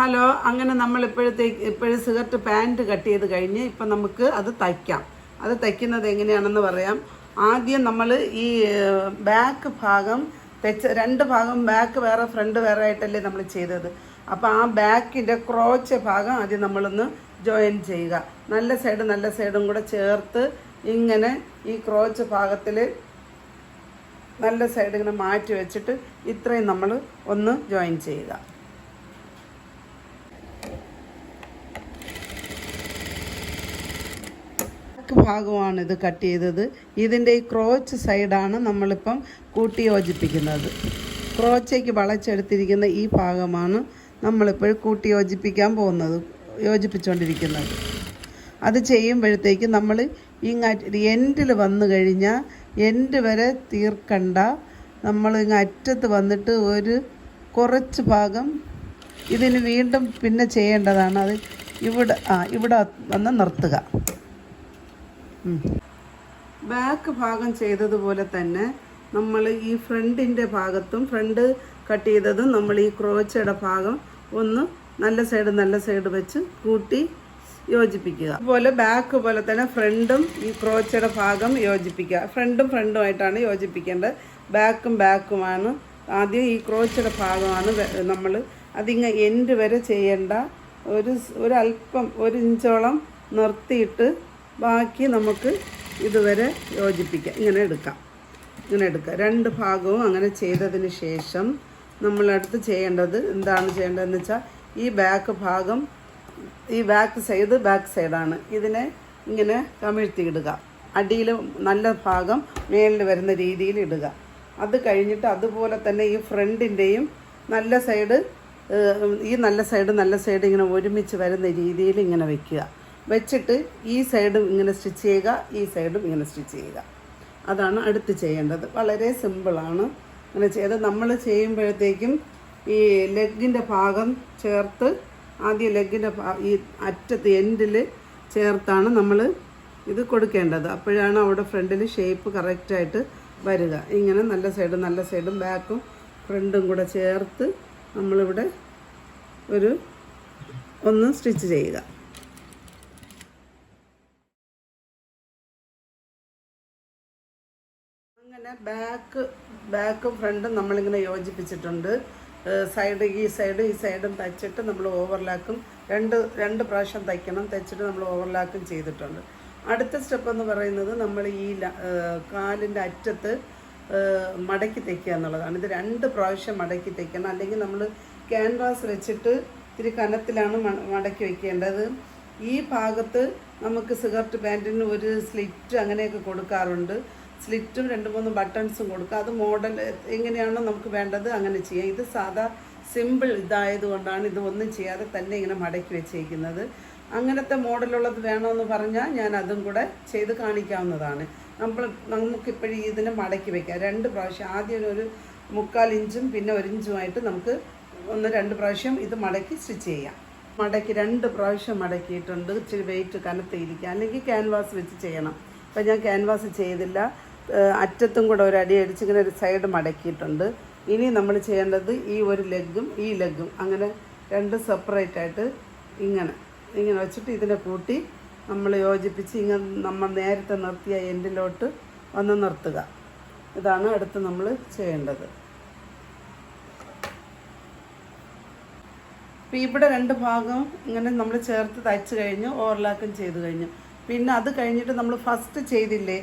Hello, അങ്ങനെ നമ്മൾ ഇപ്പോഴും സിഗരറ്റ് പാൻറ്റ് കട്ട് ചെയ്ത് കഴിഞ്ഞ് ഇപ്പം നമുക്ക് അത് തയ്ക്കാം. അത് തയ്ക്കുന്നത് എങ്ങനെയാണെന്ന് പറയാം. ആദ്യം നമ്മൾ ഈ ബാക്ക് ഭാഗം രണ്ട് ഭാഗം ബാക്ക് വേറെ ഫ്രണ്ട് വേറെ ആയിട്ടല്ലേ നമ്മൾ ചെയ്തത്. അപ്പോൾ ആ ബാക്കിൻ്റെ ക്രോച്ച് ഭാഗം ആദ്യം നമ്മളൊന്ന് ജോയിൻ ചെയ്യുക. നല്ല സൈഡും കൂടെ ചേർത്ത് ഇങ്ങനെ ഈ ക്രോച്ച് ഭാഗത്തിൽ നല്ല സൈഡ് ഇങ്ങനെ മാറ്റി വെച്ചിട്ട് ഇത്രയും നമ്മൾ ഒന്ന് ജോയിൻ ചെയ്യുക. ഭാഗമാണ് ഇത് കട്ട് ചെയ്തത്. ഇതിൻ്റെ ഈ ക്രോച്ച് സൈഡാണ് നമ്മളിപ്പം കൂട്ടി യോജിപ്പിക്കുന്നത്. ക്രോച്ചയ്ക്ക് വളച്ചെടുത്തിരിക്കുന്ന ഈ ഭാഗമാണ് നമ്മളിപ്പോൾ കൂട്ടി യോജിപ്പിച്ചുകൊണ്ടിരിക്കുന്നത്. അത് ചെയ്യുമ്പോഴത്തേക്ക് നമ്മൾ എൻഡിൽ വന്നു കഴിഞ്ഞാൽ എൻഡ് വരെ തീർക്കണ്ട. നമ്മൾ അറ്റത്ത് വന്നിട്ട് ഒരു കുറച്ച് ഭാഗം ഇതിന് വീണ്ടും പിന്നെ ചെയ്യേണ്ടതാണ്. അത് ഇവിടെ വന്ന് നിർത്തുക. ബാക്ക് ഭാഗം ചെയ്തതുപോലെ തന്നെ നമ്മൾ ഈ ഫ്രണ്ടിൻ്റെ ഭാഗത്തും ഫ്രണ്ട് കട്ട് ചെയ്തതും നമ്മൾ ഈ ക്രോച്ചയുടെ ഭാഗം ഒന്ന് നല്ല സൈഡ് വെച്ച് കൂട്ടി യോജിപ്പിക്കുക. അതുപോലെ ബാക്ക് പോലെ തന്നെ ഫ്രണ്ടും ഈ ക്രോച്ചയുടെ ഭാഗം യോജിപ്പിക്കുക. ഫ്രണ്ടുമായിട്ടാണ് യോജിപ്പിക്കേണ്ടത്. ബാക്കുമാണ് ആദ്യം. ഈ ക്രോച്ചയുടെ ഭാഗമാണ് നമ്മൾ എൻഡ് വരെ ചെയ്യേണ്ട. ഒരല്പം 1 ഇഞ്ചോളം നിർത്തിയിട്ട് ബാക്കി നമുക്ക് ഇതുവരെ യോജിപ്പിക്കാം. ഇങ്ങനെ എടുക്കാം. രണ്ട് ഭാഗവും അങ്ങനെ ചെയ്തതിന് ശേഷം നമ്മളടുത്ത് എന്താണ് ചെയ്യേണ്ടതെന്ന് വെച്ചാൽ ഈ ബാക്ക് ഭാഗം ബാക്ക് സൈഡാണ്. ഇതിനെ ഇങ്ങനെ കമിഴ്ത്തി ഇടുക. അടിയിൽ നല്ല ഭാഗം മേളിൽ വരുന്ന രീതിയിൽ ഇടുക. അത് കഴിഞ്ഞിട്ട് അതുപോലെ തന്നെ ഈ ഫ്രണ്ടിൻ്റെയും നല്ല സൈഡ് ഇങ്ങനെ ഒരുമിച്ച് വരുന്ന രീതിയിൽ ഇങ്ങനെ വയ്ക്കുക. വെച്ചിട്ട് ഈ സൈഡും ഇങ്ങനെ സ്റ്റിച്ച് ചെയ്യുക, ഈ സൈഡും ഇങ്ങനെ സ്റ്റിച്ച് ചെയ്യുക. അതാണ് അടുത്ത് ചെയ്യേണ്ടത്. വളരെ സിമ്പിളാണ്. അങ്ങനെ നമ്മൾ ചെയ്യുമ്പോഴത്തേക്കും ഈ ലെഗിൻ്റെ ഭാഗം ചേർത്ത് ആദ്യം ലെഗിൻ്റെ ഈ അറ്റത്ത് എൻഡിൽ ചേർത്താണ് നമ്മൾ ഇത് കൊടുക്കേണ്ടത്. അപ്പോഴാണ് അവിടെ ഫ്രണ്ടിൽ ഷേപ്പ് കറക്റ്റായിട്ട് വരിക. ഇങ്ങനെ നല്ല സൈഡും ബാക്കും ഫ്രണ്ടും കൂടെ ചേർത്ത് നമ്മളിവിടെ ഒന്ന് സ്റ്റിച്ച് ചെയ്യുക. അങ്ങനെ ബാക്കും ഫ്രണ്ടും നമ്മളിങ്ങനെ യോജിപ്പിച്ചിട്ടുണ്ട്. ഈ സൈഡും തയ്ച്ചിട്ട് നമ്മൾ ഓവർലാക്കും. രണ്ട് പ്രാവശ്യം തയ്ക്കണം. തയ്ച്ചിട്ട് നമ്മൾ ഓവർലാക്കും ചെയ്തിട്ടുണ്ട്. അടുത്ത സ്റ്റെപ്പ് എന്ന് പറയുന്നത് നമ്മൾ ഈ കാലിൻ്റെ അറ്റത്ത് മടക്കി തയ്ക്കുക എന്നുള്ളതാണ്. ഇത് 2 പ്രാവശ്യം മടക്കി തയ്ക്കണം. അല്ലെങ്കിൽ നമ്മൾ ക്യാൻവാസ് വെച്ചിട്ട് ഇത്തിരി കനത്തിലാണ് മടക്കി വയ്ക്കേണ്ടത്. ഈ ഭാഗത്ത് നമുക്ക് സിഗരറ്റ് പാൻറ്റിന് ഒരു സ്ലിറ്റ് അങ്ങനെയൊക്കെ കൊടുക്കാറുണ്ട്. സ്ലിറ്റും 2-3 ബട്ടൺസും കൊടുക്കുക. അത് മോഡൽ എങ്ങനെയാണോ നമുക്ക് വേണ്ടത് അങ്ങനെ ചെയ്യാം. ഇത് സാധാ സിമ്പിൾ ഇതായതുകൊണ്ടാണ് ഇത് ഒന്നും ചെയ്യാതെ തന്നെ ഇങ്ങനെ മടക്കി വെച്ചേക്കുന്നത്. അങ്ങനത്തെ മോഡലുള്ളത് വേണമെന്ന് പറഞ്ഞാൽ ഞാൻ അതും കൂടെ ചെയ്ത് കാണിക്കാവുന്നതാണ്. നമുക്കിപ്പോഴും ഇതിനെ മടക്കി വയ്ക്കാം. 2 പ്രാവശ്യം. ആദ്യം ഒരു 3/4 ഇഞ്ചും പിന്നെ 1 ഇഞ്ചുമായിട്ട് നമുക്ക് 2 പ്രാവശ്യം ഇത് മടക്കി സ്റ്റിച്ച് ചെയ്യാം. 2 പ്രാവശ്യം മടക്കിയിട്ടുണ്ട്. ഇച്ചിരി വെയിറ്റ് കനത്തിയിരിക്കുക. അല്ലെങ്കിൽ ക്യാൻവാസ് വെച്ച് ചെയ്യണം. അപ്പം ഞാൻ ക്യാൻവാസ് ചെയ്തില്ല. അറ്റത്തും കൂടെ ഒരു അടി അടിച്ച് ഇങ്ങനെ ഒരു സൈഡ് മടക്കിയിട്ടുണ്ട്. ഇനി നമ്മൾ ചെയ്യേണ്ടത് ഈ ഒരു ലെഗും ഈ ലെഗും അങ്ങനെ 2 സെപ്പറേറ്റ് ആയിട്ട് ഇങ്ങനെ വെച്ചിട്ട് ഇതിനെ കൂട്ടി നമ്മൾ യോജിപ്പിച്ച് നമ്മൾ നേരത്തെ നിർത്തിയ എൻഡിലോട്ട് വന്ന് നിർത്തുക. ഇതാണ് അടുത്ത് നമ്മൾ ചെയ്യേണ്ടത്. അപ്പോൾ ഇവിടെ 2 ഭാഗം ഇങ്ങനെ നമ്മൾ ചേർത്ത് തയ്ച്ച് കഴിഞ്ഞു. ഓവർലാക്കും ചെയ്ത് കഴിഞ്ഞു. പിന്നെ അത് കഴിഞ്ഞിട്ട് നമ്മൾ ഫസ്റ്റ് ചെയ്തില്ലേ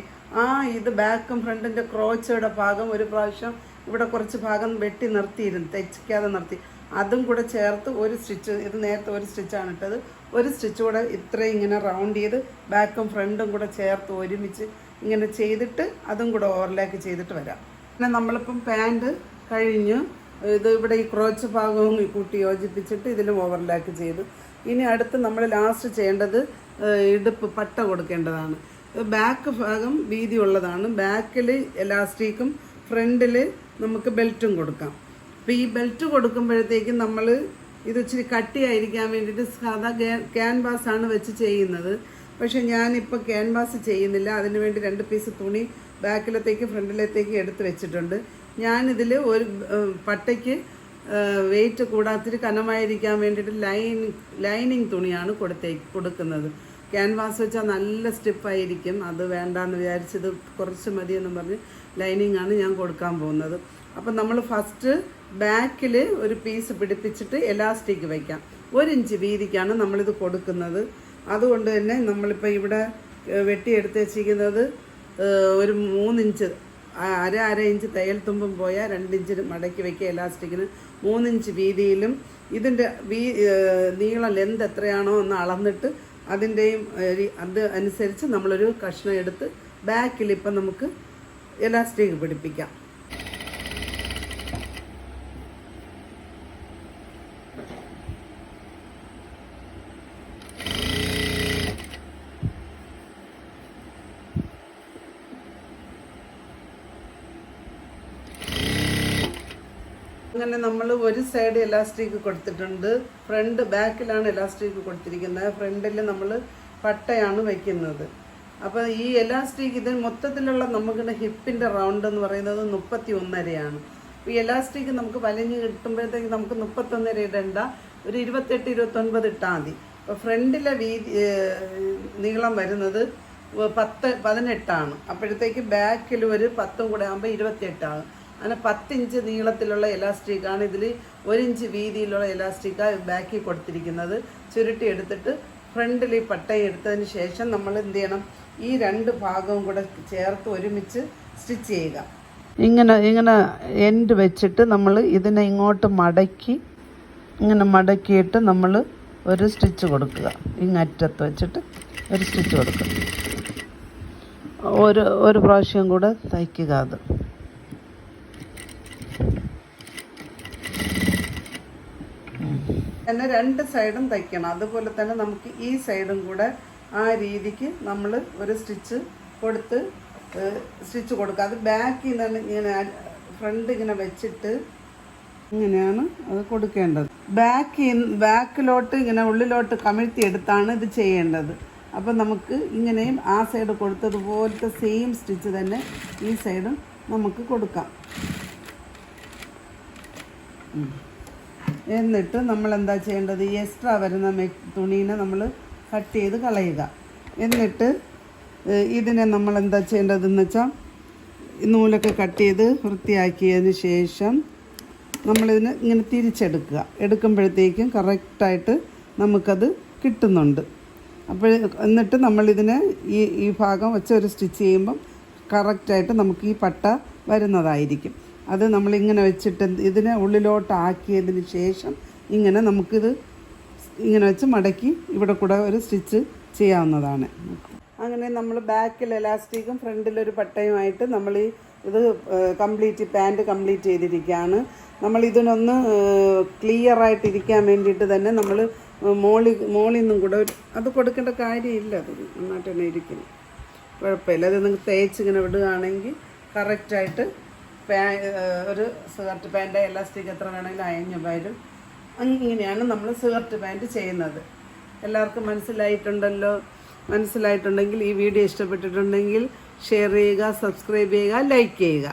ഇത് ബാക്കും ഫ്രണ്ടിൻ്റെ ക്രോച്ചയുടെ ഭാഗം ഒരു പ്രാവശ്യം ഇവിടെ കുറച്ച് ഭാഗം വെട്ടി നിർത്തിയിരുന്നു, തയ്ക്കാതെ നിർത്തി. അതും കൂടെ ചേർത്ത് ഒരു സ്റ്റിച്ച്, ഇത് നേരത്തെ ഒരു സ്റ്റിച്ചാണ് ഇട്ടത്, ഒരു സ്റ്റിച്ച് കൂടെ ഇത്രയും ഇങ്ങനെ റൗണ്ട് ചെയ്ത് ബാക്കും ഫ്രണ്ടും കൂടെ ചേർത്ത് ഒരുമിച്ച് ഇങ്ങനെ ചെയ്തിട്ട് അതും കൂടെ ഓവർലാക്ക് ചെയ്തിട്ട് വരാം. പിന്നെ നമ്മളിപ്പം പാൻറ്റ് കഴിഞ്ഞു. ഇവിടെ ഈ ക്രോച്ച് ഭാഗവും കൂട്ടി യോജിപ്പിച്ചിട്ട് ഇതിലും ഓവർലാക്ക് ചെയ്തു. ഇനി അടുത്ത് നമ്മൾ ലാസ്റ്റ് ചെയ്യേണ്ടത് ഇടുപ്പ് പട്ട കൊടുക്കേണ്ടതാണ്. ബാക്ക് ഭാഗം വീതി ഉള്ളതാണ്. ബാക്കിൽ എലാസ്റ്റിക്കും ഫ്രണ്ടിൽ നമുക്ക് ബെൽറ്റും കൊടുക്കാം. അപ്പോൾ ഈ ബെൽറ്റ് കൊടുക്കുമ്പോഴത്തേക്കും നമ്മൾ ഇത് ഇച്ചിരി കട്ടിയായിരിക്കാൻ വേണ്ടിയിട്ട് സാധാ ക്യാൻവാസാണ് വെച്ച് ചെയ്യുന്നത്. പക്ഷേ ഞാനിപ്പോൾ ക്യാൻവാസ് ചെയ്യുന്നില്ല. അതിന് വേണ്ടി 2 പീസ് തുണി ബാക്കിലത്തേക്ക് ഫ്രണ്ടിലത്തേക്ക് എടുത്ത് വെച്ചിട്ടുണ്ട്. ഞാനിതിൽ ഒരു പട്ടയ്ക്ക് വെയിറ്റ് കൂടാത്തിരി കനമായിരിക്കാൻ വേണ്ടിയിട്ട് ലൈനിങ് തുണിയാണ് കൊടുക്കുന്നത്. ക്യാൻവാസ് വെച്ചാൽ നല്ല സ്റ്റിഫായിരിക്കും, അത് വേണ്ടാന്ന് വിചാരിച്ചത് കുറച്ച് മതിയെന്ന് പറഞ്ഞ് ലൈനിങ് ആണ് ഞാൻ കൊടുക്കാൻ പോകുന്നത്. അപ്പം നമ്മൾ ഫസ്റ്റ് ബാക്കിൽ ഒരു പീസ് പിടിപ്പിച്ചിട്ട് എലാസ്റ്റിക് വയ്ക്കാം. 1 ഇഞ്ച് വീതിക്കാണ് നമ്മളിത് കൊടുക്കുന്നത്. അതുകൊണ്ട് തന്നെ നമ്മളിപ്പോൾ ഇവിടെ വെട്ടിയെടുത്ത് വെച്ചിരിക്കുന്നത് ഒരു 3 ഇഞ്ച്, അര ഇഞ്ച് തയ്യൽ തുമ്പും പോയാൽ 2 ഇഞ്ചിന് മടക്കി വയ്ക്കുക. എലാസ്റ്റിക്കിന് 3 ഇഞ്ച് വീതിയിലും ഇതിൻ്റെ നീളം ലെന്ത് എത്രയാണോ എന്ന് അളന്നിട്ട് അതിൻ്റെയും അത് അനുസരിച്ച് നമ്മളൊരു കഷ്ണം എടുത്ത് ബാക്കിൽ ഇപ്പം നമുക്ക് എലാസ്റ്റിക് പിടിപ്പിക്കാം. അങ്ങനെ നമ്മൾ ഒരു സൈഡ് എലാസ്റ്റിക് കൊടുത്തിട്ടുണ്ട്. ബാക്കിലാണ് എലാസ്റ്റിക് കൊടുത്തിരിക്കുന്നത്. ഫ്രണ്ടിൽ നമ്മൾ പട്ടയാണ് വയ്ക്കുന്നത്. അപ്പോൾ ഈ എലാസ്റ്റിക് ഇതിന് മൊത്തത്തിലുള്ള നമുക്കിവിടെ ഹിപ്പിൻ്റെ റൗണ്ട് എന്ന് പറയുന്നത് 31.5 ഈ എലാസ്റ്റിക് നമുക്ക് വലിഞ്ഞ് കിട്ടുമ്പോഴത്തേക്ക് നമുക്ക് 31.5 ഇടണ്ട, ഒരു 28-29 ഇട്ടാൽ മതി. അപ്പോൾ ഫ്രണ്ടിലെ നീളം വരുന്നത് 18 അപ്പോഴത്തേക്ക് ബാക്കിൽ ഒരു 10 കൂടെ ആകുമ്പോൾ 28 അങ്ങനെ 10 ഇഞ്ച് നീളത്തിലുള്ള എലാസ്റ്റിക്കാണ്. ഇതിൽ 1 ഇഞ്ച് വീതിയിലുള്ള എലാസ്റ്റിക്കാണ് ബാക്കിൽ കൊടുത്തിരിക്കുന്നത്. ചുരുട്ടി എടുത്തിട്ട് ഫ്രണ്ടിൽ ഈ പട്ടയും എടുത്തതിന് ശേഷം നമ്മൾ എന്ത് ചെയ്യണം, ഈ 2 ഭാഗവും കൂടെ ചേർത്ത് ഒരുമിച്ച് സ്റ്റിച്ച് ചെയ്യുക. ഇങ്ങനെ എൻഡ് വെച്ചിട്ട് നമ്മൾ ഇതിനെ ഇങ്ങോട്ട് മടക്കിയിട്ട് നമ്മൾ ഒരു സ്റ്റിച്ച് കൊടുക്കുക. ഇങ്ങറ്റത്ത് വെച്ചിട്ട് ഒരു സ്റ്റിച്ച് കൊടുക്കുക. ഒരു പ്രാവശ്യം കൂടെ തയ്ക്കുക. അത് തന്നെ 2 സൈഡും തയ്ക്കണം. അതുപോലെ തന്നെ നമുക്ക് ഈ സൈഡും കൂടെ ആ രീതിക്ക് നമ്മൾ ഒരു സ്റ്റിച്ച് കൊടുക്കുക. അത് ബാക്കിൽ നിന്ന് ഇങ്ങനെ ഫ്രണ്ട് ഇങ്ങനെ വെച്ചിട്ട് ഇങ്ങനെയാണ് അത് കൊടുക്കേണ്ടത്. ബാക്കിലോട്ട് ഇങ്ങനെ ഉള്ളിലോട്ട് കമിഴ്ത്തി എടുത്താണ് ഇത് ചെയ്യേണ്ടത്. അപ്പം നമുക്ക് ഇങ്ങനെയും ആ സൈഡ് കൊടുത്തതുപോലത്തെ സെയിം സ്റ്റിച്ച് തന്നെ ഈ സൈഡും നമുക്ക് കൊടുക്കാം. എന്നിട്ട് നമ്മൾ എന്താ ചെയ്യേണ്ടത്, ഈ എക്സ്ട്രാ വരുന്ന തുണീനെ നമ്മൾ കട്ട് ചെയ്ത് കളയുക. എന്നിട്ട് ഇതിനെ നമ്മൾ എന്താ ചെയ്യേണ്ടതെന്ന് വെച്ചാൽ നൂലൊക്കെ കട്ട് ചെയ്ത് വൃത്തിയാക്കിയതിന് ശേഷം നമ്മളിതിനെ ഇങ്ങനെ തിരിച്ചെടുക്കുക. എടുക്കുമ്പോഴത്തേക്കും കറക്റ്റായിട്ട് നമുക്കത് കിട്ടുന്നുണ്ട്. എന്നിട്ട് നമ്മളിതിനെ ഈ ഭാഗം വെച്ച് ഒരു സ്റ്റിച്ച് ചെയ്യുമ്പം കറക്റ്റായിട്ട് നമുക്ക് ഈ പട്ട വരുന്നതായിരിക്കും. അത് നമ്മളിങ്ങനെ വെച്ചിട്ട് ഇതിനെ ഉള്ളിലോട്ട് ആക്കിയതിന് ശേഷം നമുക്കിത് ഇങ്ങനെ വെച്ച് മടക്കി ഇവിടെ കൂടെ ഒരു സ്റ്റിച്ച് ചെയ്യാവുന്നതാണ്. അങ്ങനെ നമ്മൾ ബാക്കിൽ എലാസ്റ്റിക്കും ഫ്രണ്ടിലൊരു പട്ടയുമായിട്ട് നമ്മൾ ഇത് പാൻറ്റ് കംപ്ലീറ്റ് ചെയ്തിരിക്കുകയാണ്. നമ്മൾ ഇതിനൊന്ന് ക്ലിയറായിട്ടിരിക്കാൻ വേണ്ടിയിട്ട് തന്നെ നമ്മൾ മോളിൽ നിന്നും കൂടെ അത് കൊടുക്കേണ്ട കാര്യമില്ല. അത് നന്നായിട്ട് തന്നെ ഇരിക്കുന്നു, കുഴപ്പമില്ല. അത് നിങ്ങൾക്ക് തേച്ചിങ്ങനെ വിടുകയാണെങ്കിൽ കറക്റ്റായിട്ട് ഒരു സ്കർട്ട് പാൻറ്റ് എലാസ്റ്റിക് എത്ര വേണമെങ്കിലും അയഞ്ഞു വരും. ഇങ്ങനെയാണ് നമ്മൾ സ്കർട്ട് പാൻറ്റ് ചെയ്യുന്നത്. എല്ലാവർക്കും മനസ്സിലായിട്ടുണ്ടെങ്കിൽ ഈ വീഡിയോ ഇഷ്ടപ്പെട്ടിട്ടുണ്ടെങ്കിൽ ഷെയർ ചെയ്യുക, സബ്സ്ക്രൈബ് ചെയ്യുക, ലൈക്ക് ചെയ്യുക.